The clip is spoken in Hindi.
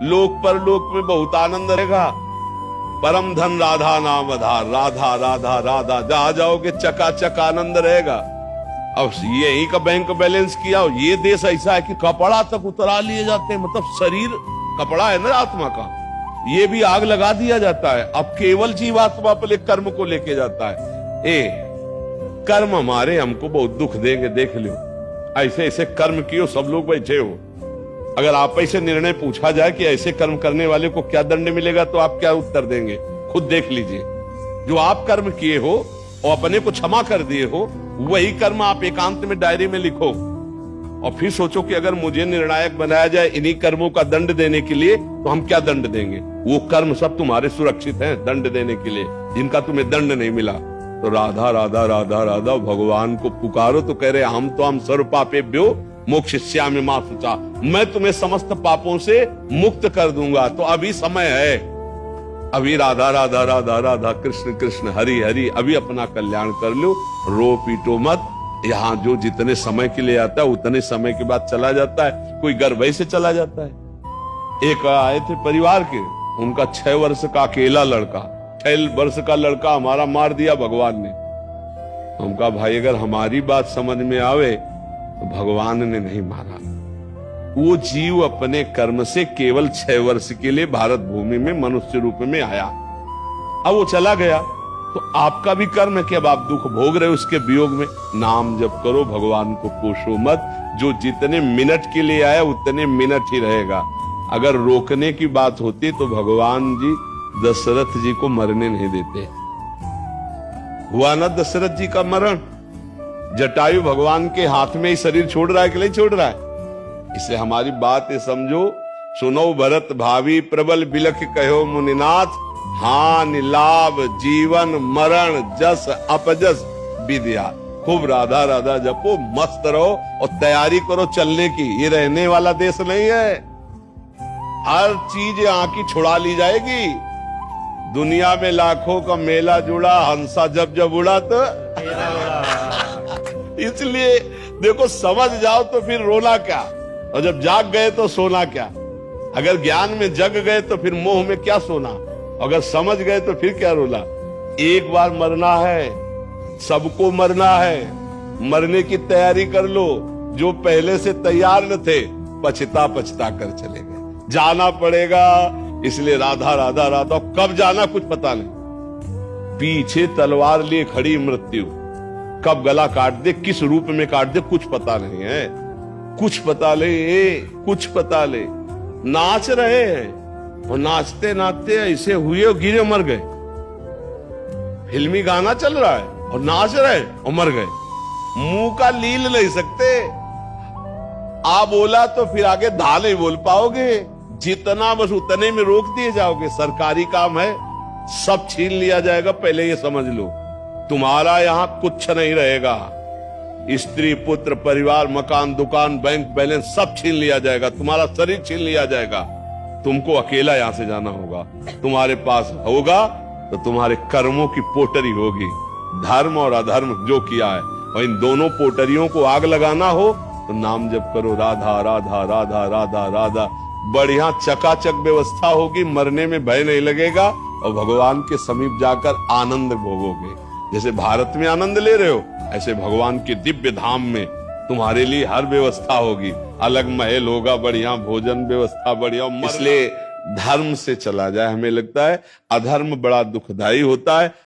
लोक परलोक में बहुत आनंद रहेगा। परम धन राधा नाम आधार, राधा राधा राधा, जहां जाओगे चकाचक आनंद रहेगा। अब यही का बैंक बैलेंस किया, ये देश ऐसा है कि कपड़ा तक उतरा लिए जाते हैं, मतलब शरीर कपड़ा है ना आत्मा का, ये भी आग लगा दिया जाता है। अब केवल जीवात्मा अपने कर्म को लेके जाता है। कर्म हमारे हमको बहुत दुख देंगे, देख लो। ऐसे ऐसे कर्म कियो, सब लोग बैठे हो, अगर आप ऐसे निर्णय पूछा जाए कि ऐसे कर्म करने वाले को क्या दंड मिलेगा, तो आप क्या उत्तर देंगे? खुद देख लीजिए। जो आप कर्म किए हो और अपने को क्षमा कर दिए हो, वही कर्म आप एकांत में डायरी में लिखो और फिर सोचो कि अगर मुझे निर्णायक बनाया जाए इन्हीं कर्मों का दंड देने के लिए, तो हम क्या दंड देंगे? वो कर्म सब तुम्हारे सुरक्षित हैं दंड देने के लिए, जिनका तुम्हें दंड नहीं मिला। तो राधा राधा राधा राधा भगवान को पुकारो तो कह रहे हम सर्व पापेभ्यो मोक्षयिष्यामि मा शुचा, मैं तुम्हें समस्त पापों से मुक्त कर दूंगा। तो अभी समय है, अभी राधा राधा राधा राधा, कृष्ण कृष्ण हरि हरि, अभी अपना कल्याण कर लो, रो पीटो मत। यहाँ जो जितने समय के लिए आता है उतने समय के बाद चला जाता है। कोई गर्भ से चला जाता है। एक आए थे परिवार के, उनका 6 वर्ष का अकेला लड़का, 6 वर्ष का लड़का हमारा मार दिया भगवान ने। हम कहा भाई अगर हमारी बात समझ में आवे तो भगवान ने नहीं मारा। वो जीव अपने कर्म से केवल 6 वर्ष के लिए भारत भूमि में मनुष्य रूप में आया, अब वो चला गया। तो आपका भी कर्म है कि अब आप दुख भोग रहे हो उसके वियोग में। नाम जप करो, भगवान को कोसो मत। जो जितने मिनट के लिए आया उतने मिनट ही रहेगा। अगर रोकने की बात होती तो भगवान जी दशरथ जी को मरने नहीं देते। हुआ ना दशरथ जी का मरण, जटायु भगवान के हाथ में ही शरीर छोड़ रहा है कि नहीं छोड़ रहा है? इसलिए हमारी बात ये समझो, सुनो भरत भावी प्रबल बिलख कहो मुनिनाथ, हानि लाभ जीवन मरण जस अपजस विद्या। खूब राधा राधा जपो, मस्त रहो और तैयारी करो चलने की। ये रहने वाला देश नहीं है, हर चीज यहाँ की छुड़ा ली जाएगी। दुनिया में लाखों का मेला जुड़ा, हंसा जब जब उड़ा तो इसलिए देखो, समझ जाओ तो फिर रोना क्या, और जब जाग गए तो सोना क्या। अगर ज्ञान में जग गए तो फिर मोह में क्या सोना, अगर समझ गए तो फिर क्या रोला। एक बार मरना है, सबको मरना है, मरने की तैयारी कर लो। जो पहले से तैयार न थे पछता पछता कर चले गए। जाना पड़ेगा, इसलिए राधा राधा राधा। कब जाना कुछ पता नहीं, पीछे तलवार लिए खड़ी मृत्यु, कब गला काट दे, किस रूप में काट दे, कुछ पता नहीं है। कुछ पता ले, कुछ पता ले। नाच रहे हैं और नाचते नाचते ऐसे हुए और गिरे मर गए। फिल्मी गाना चल रहा है और नाच रहे और मर गए। मुंह का लील नहीं सकते। आ बोला तो फिर आगे धा नहीं बोल पाओगे। जितना बस उतने में रोक दिए जाओगे। सरकारी काम है, सब छीन लिया जाएगा, पहले ये समझ लो। तुम्हारा यहां कुछ नहीं रहेगा। स्त्री पुत्र परिवार मकान दुकान बैंक बैलेंस सब छीन लिया जाएगा। तुम्हारा शरीर छीन लिया जाएगा। तुमको अकेला यहां से जाना होगा। तुम्हारे पास होगा तो तुम्हारे कर्मों की पोटरी होगी, धर्म और अधर्म जो किया है। और इन दोनों पोटरियों को आग लगाना हो तो नाम जप करो, राधा राधा राधा राधा राधा। बढ़िया चकाचक व्यवस्था होगी, मरने में भय नहीं लगेगा और भगवान के समीप जाकर आनंद भोगोगे। जैसे भारत में आनंद ले रहे हो, ऐसे भगवान के दिव्य धाम में तुम्हारे लिए हर व्यवस्था होगी। अलग महल होगा, बढ़िया भोजन व्यवस्था बढ़िया। इसलिए धर्म से चला जाए। हमें लगता है अधर्म बड़ा दुखदाई होता है।